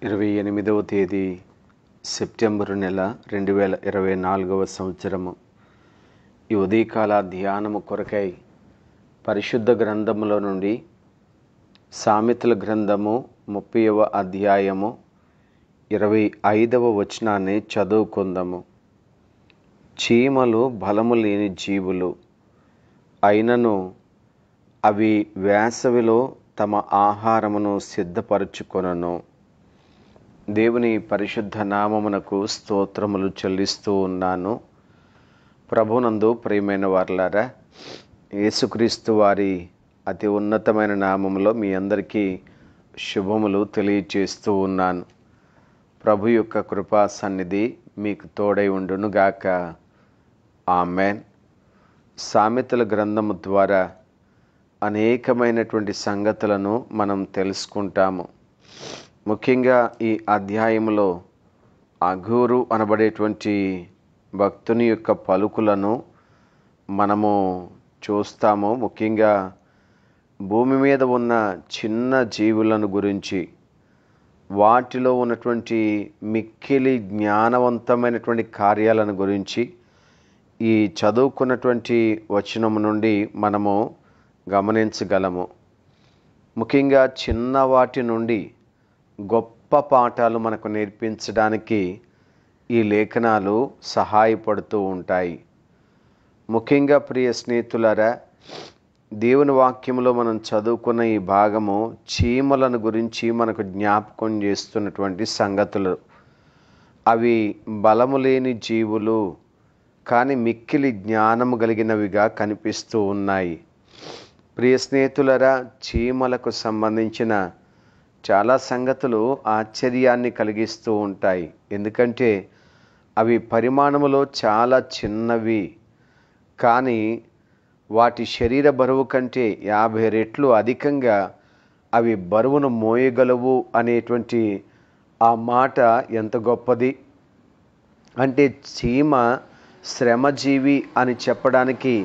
28వ తేదీ సెప్టెంబరు నెల 2024 సంవత్సరము. ఈ ఉదయకాల ధ్యానము కొరకై పరిశుద్ధ గ్రంథములో నుండి సామెతల గ్రంథము 30వ అధ్యాయము 25వ వచనాన్ని చదువుకుందాము. చీమలు బలము లేని జీవులు, అయినను అవి వేసవిలో తమ ఆహారమును సిద్ధపరచుకొనను. దేవుని పరిశుద్ధ నామమునకు స్తోత్రములు చెల్లిస్తూ ఉన్నాను. ప్రభునందు ప్రియమైన వారలారా, యేసుక్రీస్తు వారి అతి ఉన్నతమైన నామములో మీ అందరికీ శుభములు తెలియచేస్తూ ఉన్నాను. ప్రభు యొక్క కృపా సన్నిధి మీకు తోడై ఉండునుగాక. ఆమెన్. సామెతల గ్రంథము ద్వారా అనేకమైనటువంటి సంగతులను మనం తెలుసుకుంటాము. ముఖ్యంగా ఈ అధ్యాయంలో అగూరు అనబడేటువంటి భక్తుని యొక్క పలుకులను మనము చూస్తాము. ముఖ్యంగా భూమి మీద ఉన్న చిన్న జీవులను గురించి, వాటిలో ఉన్నటువంటి మిక్కిలి జ్ఞానవంతమైనటువంటి కార్యాలను గురించి ఈ చదువుకున్నటువంటి వచనం నుండి మనము గమనించగలము. ముఖ్యంగా చిన్న వాటి నుండి గొప్ప పాఠాలు మనకు నేర్పించడానికి ఈ లేఖనాలు సహాయపడుతూ ఉంటాయి. ముఖ్యంగా ప్రియ స్నేహితులారా, దేవుని వాక్యంలో మనం చదువుకున్న ఈ భాగము చీమలను గురించి మనకు జ్ఞాపకం చేస్తున్నటువంటి సంగతులు. అవి బలము లేని జీవులు, కానీ మిక్కిలి జ్ఞానము కలిగినవిగా కనిపిస్తూ ఉన్నాయి. ప్రియ స్నేహితులారా, చీమలకు సంబంధించిన చాలా సంగతులు ఆశ్చర్యాన్ని కలిగిస్తూ ఉంటాయి. ఎందుకంటే అవి పరిమాణములో చాలా చిన్నవి, కానీ వాటి శరీర బరువు కంటే 50 రెట్లు అధికంగా అవి బరువును మోయగలవు అనేటువంటి ఆ మాట ఎంత గొప్పది. అంటే చీమ శ్రమజీవి అని చెప్పడానికి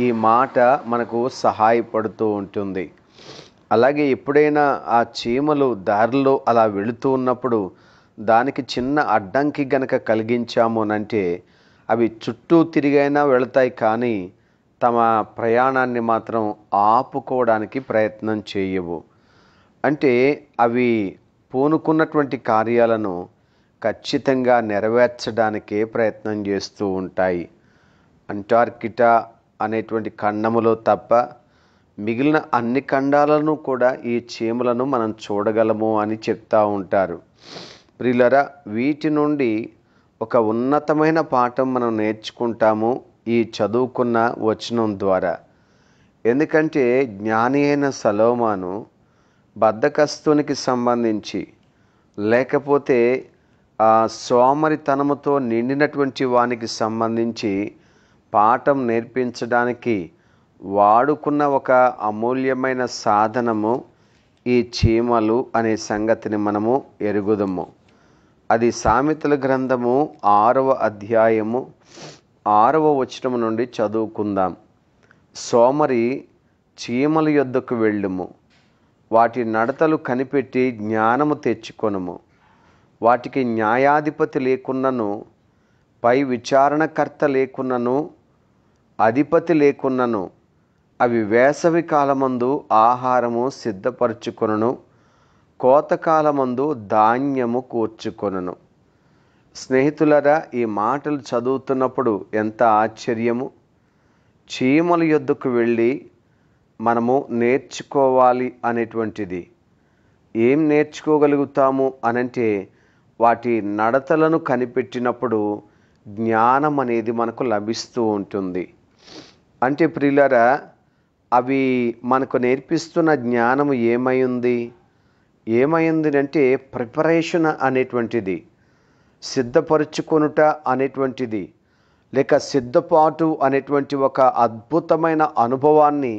ఈ మాట మనకు సహాయపడుతూ ఉంటుంది. అలాగే ఎప్పుడైనా ఆ చీమలు దారిలో అలా వెళుతూ ఉన్నప్పుడు దానికి చిన్న అడ్డంకి గనక కలిగించాము అనంటే అవి చుట్టూ తిరిగైనా వెళతాయి, కానీ తమ ప్రయాణాన్ని మాత్రం ఆపుకోవడానికి ప్రయత్నం చేయవు. అంటే అవి పూనుకున్నటువంటి కార్యాలను ఖచ్చితంగా నెరవేర్చడానికే ప్రయత్నం చేస్తూ ఉంటాయి. అంటార్కిటా అనేటువంటి ఖండములో తప్ప మిగిలిన అన్ని ఖండాలను కూడా ఈ చీమలను మనం చూడగలము అని చెప్తూ ఉంటారు. ప్రియులారా, వీటి నుండి ఒక ఉన్నతమైన పాఠం మనం నేర్చుకుంటాము ఈ చదువుకున్న వచనం ద్వారా. ఎందుకంటే జ్ఞాని అయిన సొలొమోను బద్ధకస్తునికి సంబంధించి, లేకపోతే సోమరితనముతో నిండినటువంటి వానికి సంబంధించి పాఠం నేర్పించడానికి వాడుకున్న ఒక అమూల్యమైన సాధనము ఈ చీమలు అనే సంగతిని మనము ఎరుగుదము. అది సామెతల గ్రంథము 6వ అధ్యాయము 6వ వచనము నుండి చదువుకుందాం. సోమరి చీమల యొద్దకు వెళ్ళుము, వాటి నడతలు కనిపెట్టి జ్ఞానము తెచ్చుకొనుము. వాటికి న్యాయాధిపతి లేకున్నను, పై విచారణకర్త లేకున్నను, అధిపతి లేకున్నను, అవి వేసవి కాలమందు ఆహారము సిద్ధపరచుకొనును, కోతకాలమందు ధాన్యము కూర్చుకొనును. స్నేహితులరా, ఈ మాటలు చదువుతున్నప్పుడు ఎంత ఆశ్చర్యము. చీమల యొద్దకు వెళ్ళి మనము నేర్చుకోవాలి అనేటువంటిది. ఏం నేర్చుకోగలుగుతాము అనంటే వాటి నడతలను కనిపెట్టినప్పుడు జ్ఞానం అనేది మనకు లభిస్తూ ఉంటుంది. అంటే ప్రియులారా, అవి మనకు నేర్పిస్తున్న జ్ఞానము ఏమైంది అంటే ప్రిపరేషన్ అనేటువంటిది, సిద్ధపరచుకొనుట అనేటువంటిది, లేక సిద్ధపాటు అనేటువంటి ఒక అద్భుతమైన అనుభవాన్ని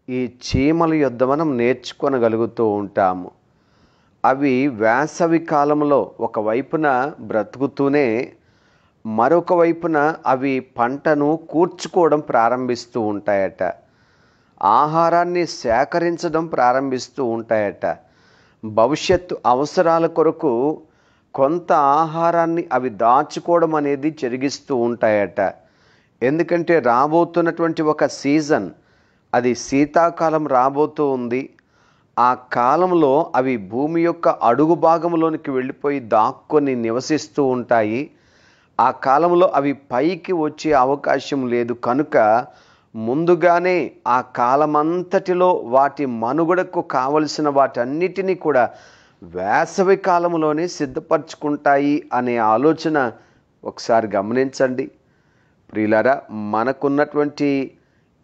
ఈ చీమల యొద్ద మనం నేర్చుకొనగలుగుతూ ఉంటాము. అవి వేసవి కాలంలో ఒకవైపున బ్రతుకుతూనే మరొక వైపున అవి పంటను కూర్చుకోవడం ప్రారంభిస్తూ ఉంటాయట. ఆహారాన్ని సేకరించడం ప్రారంభిస్తూ ఉంటాయట. భవిష్యత్తు అవసరాల కొరకు కొంత ఆహారాన్ని అవి దాచుకోవడం అనేది జరిగిస్తూ ఉంటాయట. ఎందుకంటే రాబోతున్నటువంటి ఒక సీజన్, అది శీతాకాలం రాబోతూ ఉంది. ఆ కాలంలో అవి భూమి యొక్క అడుగు భాగంలోనికి వెళ్ళిపోయి దాక్కొని నివసిస్తూ ఉంటాయి. ఆ కాలంలో అవి పైకి వచ్చే అవకాశం లేదు కనుక ముందుగానే ఆ కాలమంతటిలో వాటి మనుగడకు కావలసిన వాటన్నిటినీ కూడా వేసవి కాలంలోనే సిద్ధపరచుకుంటాయి అనే ఆలోచన ఒకసారి గమనించండి ప్రియులారా. మనకున్నటువంటి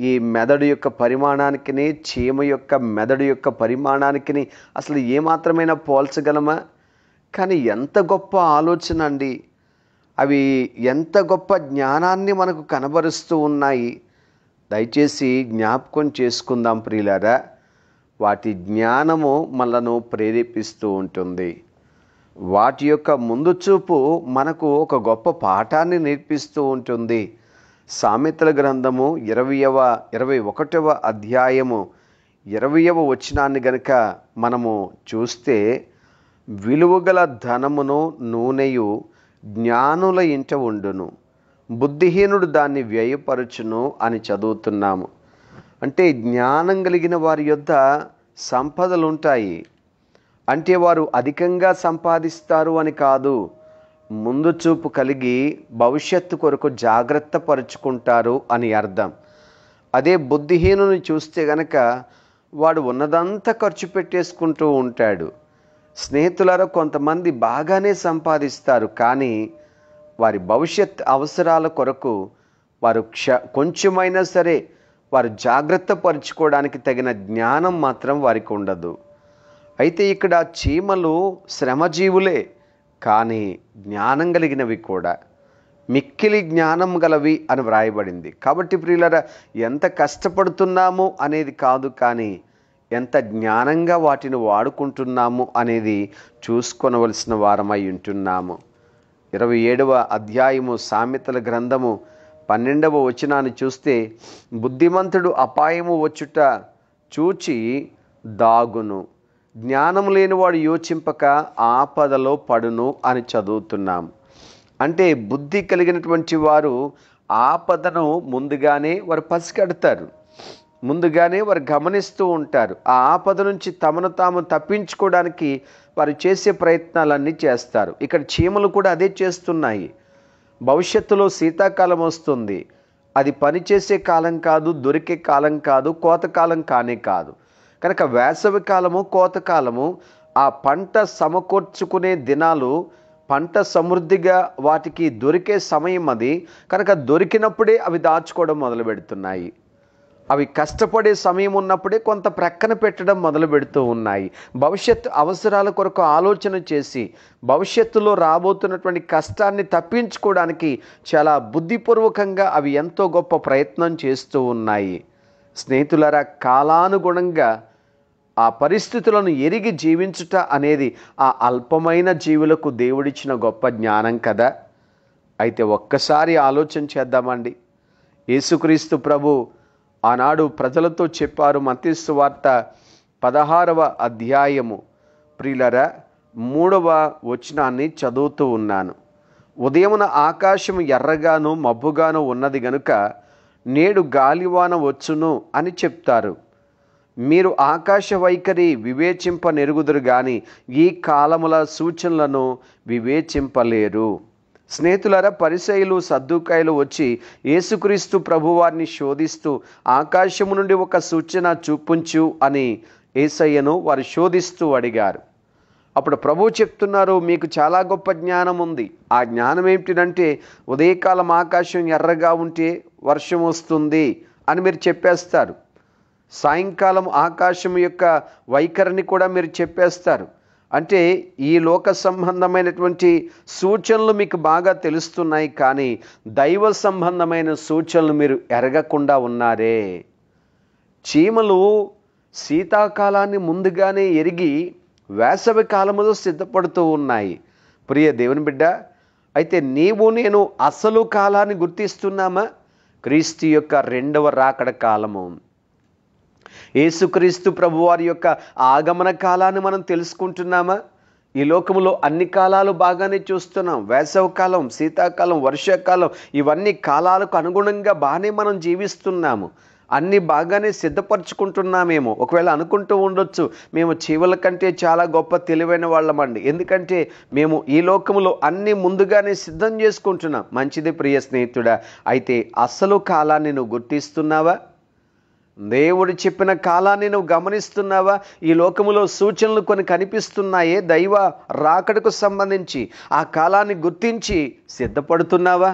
ఈ మెదడు యొక్క పరిమాణానికి, చీమ యొక్క మెదడు యొక్క పరిమాణానికి అసలు ఏమాత్రమైనా పోల్చగలమా? కానీ ఎంత గొప్ప ఆలోచన అండి! అవి ఎంత గొప్ప జ్ఞానాన్ని మనకు కనబరుస్తూ ఉన్నాయి. దయచేసి జ్ఞాపకం చేసుకుందాం ప్రియులారా. వాటి జ్ఞానము మనలను ప్రేరేపిస్తూ ఉంటుంది. వాటి యొక్క ముందు చూపు మనకు ఒక గొప్ప పాఠాన్ని నేర్పిస్తూ ఉంటుంది. సామెతల గ్రంథము 21వ అధ్యాయము 20వ వచనాన్ని గనుక మనము చూస్తే, విలువగల ధనమును నూనెయు జ్ఞానుల ఇంట ఉండును, బుద్ధిహీనుడు దాన్ని వ్యయపరచును అని చదువుతున్నాము. అంటే జ్ఞానం కలిగిన వారి యొద్ద సంపదలు ఉంటాయి. అంటే వారు అధికంగా సంపాదిస్తారు అని కాదు, ముందు చూపు కలిగి భవిష్యత్తు కొరకు జాగ్రత్త పరుచుకుంటారు అని అర్థం. అదే బుద్ధిహీనుని చూస్తే గనక వాడు ఉన్నదంతా ఖర్చు పెట్టేసుకుంటూ ఉంటాడు. స్నేహితులారా, కొంతమంది బాగానే సంపాదిస్తారు, కానీ వారి భవిష్యత్ అవసరాల కొరకు వారు కొంచెమైనా సరే వారు జాగ్రత్త పరుచుకోవడానికి తగిన జ్ఞానం మాత్రం వారికి ఉండదు. అయితే ఇక్కడ చీమలు శ్రమజీవులే, కానీ జ్ఞానం కలిగినవి కూడా, మిక్కిలి జ్ఞానం గలవి అని వ్రాయబడింది. కాబట్టి ప్రియులారా, ఎంత కష్టపడుతున్నాము అనేది కాదు, కానీ ఎంత జ్ఞానంగా వాటిని వాడుకుంటున్నాము అనేది చూసుకొనవలసిన వారమై ఉంటున్నాము. 27వ అధ్యాయము సామెతల గ్రంథము 12వ వచనాన్ని చూస్తే, బుద్ధిమంతుడు అపాయము వచ్చుట చూచి దాగును, జ్ఞానం లేనివాడు యోచింపక ఆపదలో పడును అని చదువుతున్నాం. అంటే బుద్ధి కలిగినటువంటి వారు ఆపదను ముందుగానే వారు పసిగడతారు, ముందుగానే వారు గమనిస్తూ ఉంటారు. ఆ ఆపద నుంచి తమను తాము తప్పించుకోవడానికి వారు చేసే ప్రయత్నాలన్నీ చేస్తారు. ఇక్కడ చీమలు కూడా అదే చేస్తున్నాయి. భవిష్యత్తులో శీతాకాలం వస్తుంది. అది పనిచేసే కాలం కాదు, దొరికే కాలం కాదు, కోతకాలం కానే కాదు. కనుక వేసవి కాలము, కోతకాలము, ఆ పంట సమకూర్చుకునే దినాలు, పంట సమృద్ధిగా వాటికి దొరికే సమయం అది. కనుక దొరికినప్పుడే అవి దాచుకోవడం మొదలు పెడుతున్నాయి. అవి కష్టపడే సమయం ఉన్నప్పుడే కొంత ప్రక్కన పెట్టడం మొదలు పెడుతూ ఉన్నాయి. భవిష్యత్తు అవసరాల కొరకు ఆలోచన చేసి భవిష్యత్తులో రాబోతున్నటువంటి కష్టాన్ని తప్పించుకోవడానికి చాలా బుద్ధిపూర్వకంగా అవి ఎంతో గొప్ప ప్రయత్నం చేస్తూ ఉన్నాయి. స్నేహితులారా, కాలానుగుణంగా ఆ పరిస్థితులను ఎరిగి జీవించుట అనేది ఆ అల్పమైన జీవులకు దేవుడిచ్చిన గొప్ప జ్ఞానం కదా. అయితే ఒక్కసారి ఆలోచన చేద్దామండి. యేసుక్రీస్తు ప్రభు ఆనాడు ప్రజలతో చెప్పారు. మత్తయి సువార్త 16వ అధ్యాయము ప్రియులారా 3వ వచనాన్ని చదువుతూ ఉన్నాను. ఉదయమున ఆకాశం ఎర్రగాను మబ్బుగాను ఉన్నది గనుక నేడు గాలివాన వచ్చును అని చెప్తారు. మీరు ఆకాశ వైఖరి వివేచింపనెరుగుదురు గాని ఈ కాలముల సూచనలను వివేచింపలేరు. స్నేహితులారా, పరిసయ్యులు సద్దూకాయలు వచ్చి యేసుక్రీస్తు ప్రభువారిని శోధిస్తూ ఆకాశము నుండి ఒక సూచన చూపించు అని యేసయ్యను వారు శోధిస్తూ అడిగారు. అప్పుడు ప్రభువు చెప్తున్నారు, మీకు చాలా గొప్ప జ్ఞానం ఉంది. ఆ జ్ఞానం ఏమిటంటే, ఉదయకాలం ఆకాశం ఎర్రగా ఉంటే వర్షం వస్తుంది అని మీరు చెప్పేస్తారు. సాయంకాలం ఆకాశం యొక్క వైఖరిని కూడా మీరు చెప్పేస్తారు. అంటే ఈ లోక సంబంధమైనటువంటి సూచనలు మీకు బాగా తెలుస్తున్నాయి, కానీ దైవ సంబంధమైన సూచనలు మీరు ఎరగకుండా ఉన్నారే. చీమలు శీతాకాలాన్ని ముందుగానే ఎరిగి వేసవి కాలములో సిద్ధపడుతూ ఉన్నాయి. ప్రియ దేవుని బిడ్డ, అయితే నీవు నేను అసలు కాలాన్ని గుర్తిస్తున్నామా? క్రీస్తు యొక్క రెండవ రాకడ కాలము. యేసుక్రీస్తు ప్రభువారి యొక్క ఆగమన కాలాన్ని మనం తెలుసుకుంటున్నామా? ఈ లోకంలో అన్ని కాలాలు బాగానే చూస్తున్నాం. వేసవకాలం, శీతాకాలం, వర్షాకాలం, ఇవన్నీ కాలాలకు అనుగుణంగా బాగానే మనం జీవిస్తున్నాము. అన్నీ బాగానే సిద్ధపరచుకుంటున్నామేమో. ఒకవేళ అనుకుంటూ ఉండొచ్చు, మేము చీవల కంటే చాలా గొప్ప తెలివైన వాళ్ళమండి, ఎందుకంటే మేము ఈ లోకంలో అన్నీ ముందుగానే సిద్ధం చేసుకుంటున్నాం. మంచిది ప్రియ స్నేహితుడా. అయితే అసలు కాలాన్ని నువ్వు గుర్తిస్తున్నావా? దేవుడు చెప్పిన కాలాన్ని నువ్వు గమనిస్తున్నావా? ఈ లోకములో సూచనలు కొన్ని కనిపిస్తున్నాయే దైవ రాకడకు సంబంధించి. ఆ కాలాన్ని గుర్తించి సిద్ధపడుతున్నావా?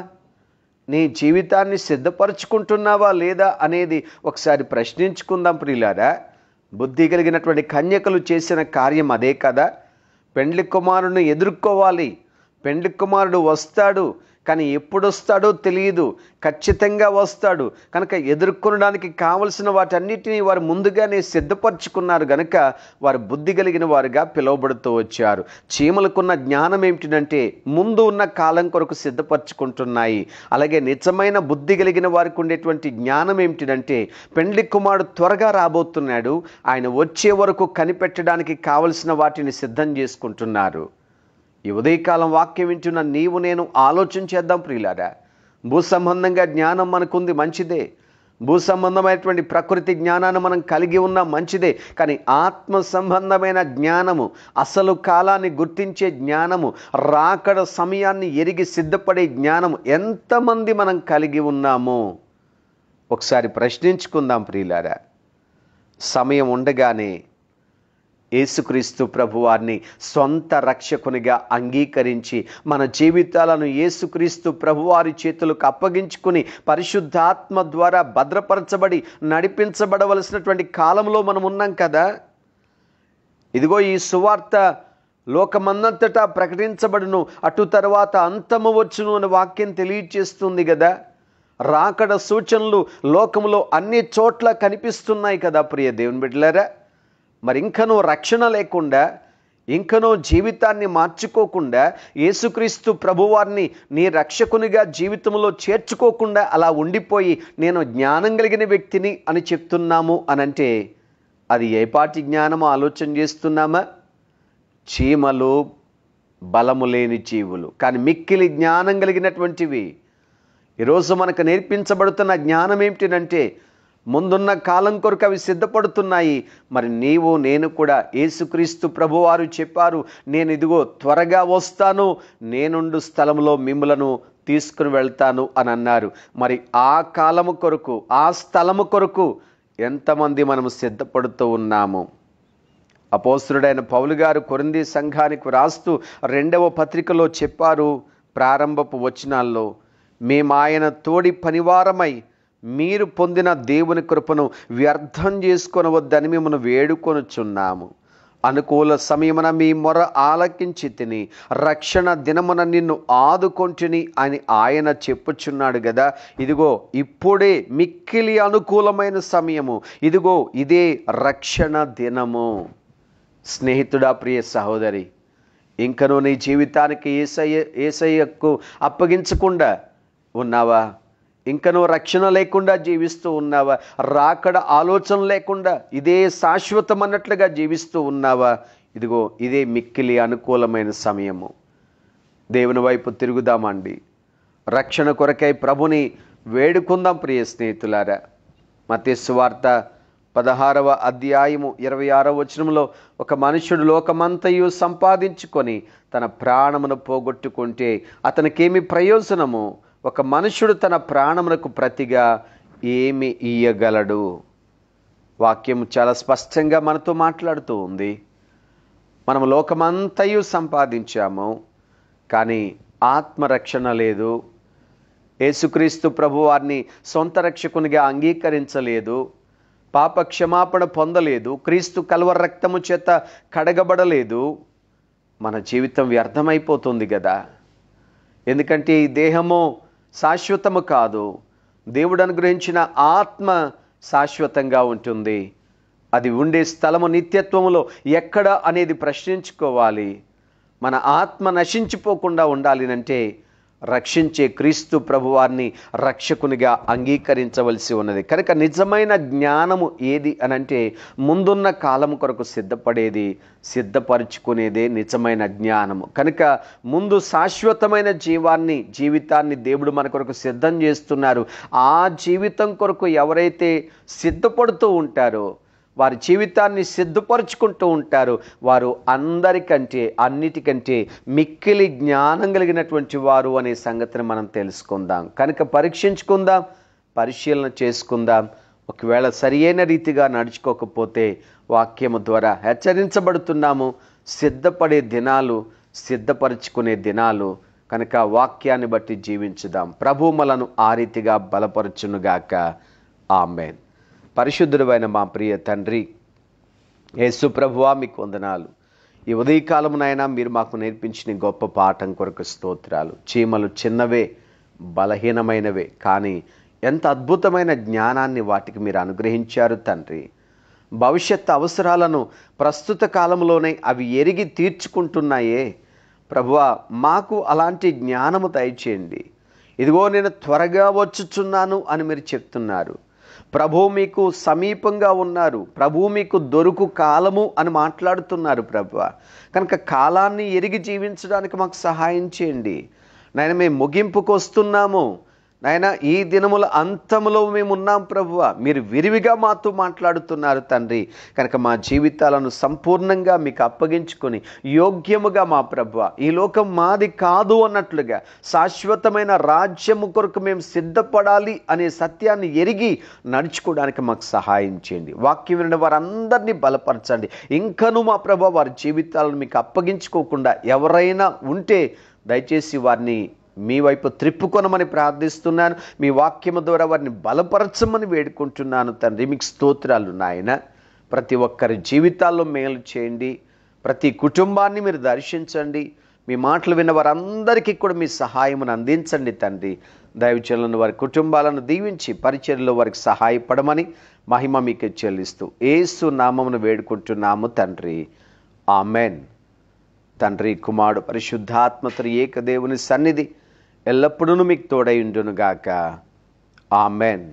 నీ జీవితాన్ని సిద్ధపరచుకుంటున్నావా లేదా అనేది ఒకసారి ప్రశ్నించుకుందాం ప్రియులారా. బుద్ధి కలిగినటువంటి కన్యకలు చేసిన కార్యం అదే కదా. పెండ్లి కుమారుడిని ఎదుర్కోవాలి. పెండ్లి కుమారుడు వస్తాడు, కానీ ఎప్పుడు వస్తాడో తెలియదు. ఖచ్చితంగా వస్తాడు కనుక ఎదుర్కొనడానికి కావలసిన వాటన్నిటినీ వారు ముందుగానే సిద్ధపరచుకున్నారు గనుక వారు బుద్ధి కలిగిన వారుగా పిలువబడుతూ వచ్చారు. చీమలకున్న జ్ఞానం ఏమిటంటే ముందు ఉన్న కాలం కొరకు సిద్ధపరచుకుంటున్నాయి. అలాగే నిజమైన బుద్ధి కలిగిన వారికి ఉండేటువంటి జ్ఞానం ఏమిటంటే పెండ్లి కుమారుడు త్వరగా రాబోతున్నాడు, ఆయన వచ్చే వరకు కనిపెట్టడానికి కావలసిన వాటిని సిద్ధం చేసుకుంటున్నారు. ఈ ఉదయకాలం వాక్యం వింటున్న నీవు నేను ఆలోచన చేద్దాం ప్రియులారా. భూ సంబంధంగా జ్ఞానం మనకుంది, మంచిదే. భూ సంబంధమైనటువంటి ప్రకృతి జ్ఞానాన్ని మనం కలిగి ఉన్న మంచిదే. కానీ ఆత్మ సంబంధమైన జ్ఞానము, అసలు కాలాన్ని గుర్తించే జ్ఞానము, రాకడ సమయాన్ని ఎరిగి సిద్ధపడే జ్ఞానము ఎంతమంది మనం కలిగి ఉన్నామో ఒకసారి ప్రశ్నించుకుందాం ప్రియులారా. సమయం ఉండగానే యేసుక్రీస్తు ప్రభువారిని సొంత రక్షకునిగా అంగీకరించి మన జీవితాలను యేసుక్రీస్తు ప్రభువారి చేతులకు అప్పగించుకుని పరిశుద్ధాత్మ ద్వారా భద్రపరచబడి నడిపించబడవలసినటువంటి కాలంలో మనం ఉన్నాం కదా. ఇదిగో ఈ సువార్త లోకమందంతటా ప్రకటించబడును, అటు తర్వాత అంతము వచ్చును అనే వాక్యం తెలియచేస్తుంది కదా. రాకడ సూచనలు లోకములో అన్ని చోట్ల కనిపిస్తున్నాయి కదా ప్రియ దేవుని బిడ్డలారా. మరి ఇంకనూ రక్షణ లేకుండా, ఇంకనూ జీవితాన్ని మార్చుకోకుండా, యేసుక్రీస్తు ప్రభువారిని నీ రక్షకునిగా జీవితంలో చేర్చుకోకుండా అలా ఉండిపోయి నేను జ్ఞానం కలిగిన వ్యక్తిని అని చెప్తున్నాము అనంటే అది ఏ పాటి జ్ఞానమో ఆలోచన చేస్తున్నామా? చీమలు బలము లేని జీవులు, కానీ మిక్కిలి జ్ఞానం కలిగినటువంటివి. ఈరోజు మనకు నేర్పించబడుతున్న జ్ఞానం ఏమిటంటే ముందున్న కాలం కొరకు అవి సిద్ధపడుతున్నాయి. మరి నీవు నేను కూడా యేసుక్రీస్తు ప్రభువారు చెప్పారు, నేను ఇదిగో త్వరగా వస్తాను, నేనుండు స్థలంలో మిమ్ములను తీసుకుని వెళ్తాను అని అన్నారు. మరి ఆ కాలము కొరకు, ఆ స్థలము కొరకు ఎంతమంది మనము సిద్ధపడుతూ ఉన్నాము? అపోస్తలుడైన పౌలు గారు కొరింథీ సంఘానికి రాస్తూ 2వ పత్రికలో చెప్పారు, ప్రారంభపు వచనాల్లో, మేము ఆయన తోడి పనివారమై మీరు పొందిన దేవుని కృపను వ్యర్థం చేసుకొనవద్దని మిమ్మల్ని వేడుకొనుచున్నాము. అనుకూల సమయమున మీ మొర ఆలకించి తిని రక్షణ దినమున నిన్ను ఆదుకొంటిని అని ఆయన చెప్పుచున్నాడు కదా. ఇదిగో ఇప్పుడే మిక్కిలి అనుకూలమైన సమయము, ఇదిగో ఇదే రక్షణ దినము. స్నేహితుడా, ప్రియ సహోదరి, ఇంకనూ నీ జీవితానికి యేసయ్యకు అప్పగించకుండా ఉన్నావా? ఇంకనూ రక్షణ లేకుండా జీవిస్తూ ఉన్నావా? రాకడ ఆలోచన లేకుండా ఇదే శాశ్వతం అన్నట్లుగా జీవిస్తూ ఉన్నావా? ఇదిగో ఇదే మిక్కిలి అనుకూలమైన సమయము. దేవుని వైపు తిరుగుదామండి. రక్షణ కొరకై ప్రభుని వేడుకుందాం ప్రియ స్నేహితులారా. మత్తయి సువార్త 16వ అధ్యాయము 26వ వచనంలో, ఒక మనుషుడు లోకమంతయు సంపాదించుకొని తన ప్రాణమును పోగొట్టుకుంటే అతనికేమి ప్రయోజనము? ఒక మనుషుడు తన ప్రాణమునకు ప్రతిగా ఏమి ఇయ్యగలడు? వాక్యం చాలా స్పష్టంగా మనతో మాట్లాడుతూ ఉంది. మనం లోకమంతయు సంపాదించాము, కానీ ఆత్మరక్షణ లేదు. యేసుక్రీస్తు ప్రభువారిని సొంత రక్షకునిగా అంగీకరించలేదు, పాప క్షమాపణ పొందలేదు, క్రీస్తు కల్వరి రక్తము చేత కడగబడలేదు. మన జీవితం వ్యర్థమైపోతుంది కదా. ఎందుకంటే ఈ దేహము శాశ్వతము కాదు, దేవుడు అనుగ్రహించిన ఆత్మ శాశ్వతంగా ఉంటుంది. అది ఉండే స్థలము నిత్యత్వములో ఎక్కడ అనేది ప్రశ్నించుకోవాలి. మన ఆత్మ నశించిపోకుండా ఉండాలి అంటే రక్షించే క్రీస్తు ప్రభువారిని రక్షకునిగా అంగీకరించవలసి ఉన్నది. కనుక నిజమైన జ్ఞానము ఏది అనంటే ముందున్న కాలం కొరకు సిద్ధపరుచుకునేదే నిజమైన జ్ఞానము. కనుక ముందు శాశ్వతమైన జీవితాన్ని దేవుడు మన కొరకు సిద్ధం చేస్తున్నారు. ఆ జీవితం కొరకు ఎవరైతే సిద్ధపడుతూ ఉంటారో, వారి జీవితాన్ని సిద్ధపరుచుకుంటూ ఉంటారు, వారు అన్నిటికంటే మిక్కిలి జ్ఞానం కలిగినటువంటి వారు అనే సంగతిని మనం తెలుసుకుందాం. కనుక పరీక్షించుకుందాం, పరిశీలన చేసుకుందాం. ఒకవేళ సరియైన రీతిగా నడుచుకోకపోతే వాక్యము ద్వారా హెచ్చరించబడుతున్నాము. సిద్ధపరుచుకునే దినాలు కనుక వాక్యాన్ని బట్టి జీవించుదాం. ప్రభు మనను ఆ రీతిగా బలపరచునుగాక. ఆమేన్. పరిశుద్ధుడైన మా ప్రియ తండ్రి యేసు ప్రభువా, మీకు వందనాలు. ఈ ఉదయకాలమునైనా మీరు మాకు నేర్పించిన గొప్ప పాఠం కొరకు స్తోత్రాలు. చీమలు చిన్నవే, బలహీనమైనవే, కానీ ఎంత అద్భుతమైన జ్ఞానాన్ని వాటికి మీరు అనుగ్రహించారు తండ్రి. భవిష్యత్ అవసరాలను ప్రస్తుత కాలంలోనే అవి ఎరిగి తీర్చుకుంటున్నాయే ప్రభువా, మాకు అలాంటి జ్ఞానము దయచేయండి. ఇదిగో నేను త్వరగా వచ్చుచున్నాను అని మీరు చెప్తున్నారు. ప్రభువు మీకు సమీపంగా ఉన్నారు, ప్రభువు మీకు దొరుకు కాలము అని మాట్లాడుతున్నారు ప్రభువా. కనుక కాలాన్ని ఎరిగి జీవించడానికి మాకు సహాయం చేయండి నాయన. మేము ముగింపుకు వస్తున్నాము నాయన, ఈ దినముల అంతములో మేము ఉన్నాం ప్రభువా. మీరు విరివిగా మాతో మాట్లాడుతున్నారు తండ్రి. కనుక మా జీవితాలను సంపూర్ణంగా మీకు అప్పగించుకొని యోగ్యముగా మా ప్రభువా, ఈ లోకం మాది కాదు అన్నట్లుగా శాశ్వతమైన రాజ్యము కొరకు మేము సిద్ధపడాలి అనే సత్యాన్ని ఎరిగి నడుచుకోవడానికి మాకు సహాయం చేయండి. వాక్యం విన్న వారందరినీ బలపరచండి. ఇంకనూ మా ప్రభువా, వారి జీవితాలను మీకు అప్పగించుకోకుండా ఎవరైనా ఉంటే దయచేసి వారిని మీ వైపు త్రిప్పుకొనమని ప్రార్థిస్తున్నాను. మీ వాక్యము ద్వారా వారిని బలపరచమని వేడుకుంటున్నాను తండ్రి. మీకు స్తోత్రాలు నాయన. ప్రతి ఒక్కరి జీవితాల్లో మేలు చేయండి. ప్రతి కుటుంబాన్ని మీరు దర్శించండి. మీ మాటలు విన్న వారందరికీ కూడా మీ సహాయమును అందించండి తండ్రి. దైవజనులను వారి కుటుంబాలను దీవించి పరిచర్యలో వారికి సహాయపడమని మహిమ మీకు చెల్లిస్తూ యేసు నామమును వేడుకుంటున్నాము తండ్రి. ఆమెన్. తండ్రి, కుమారుడు, పరిశుద్ధాత్మతో ఏకదేవుని సన్నిధి ఎల్లప్పుడూ మీకు తోడై ఉండునుగాక. ఆమెన్.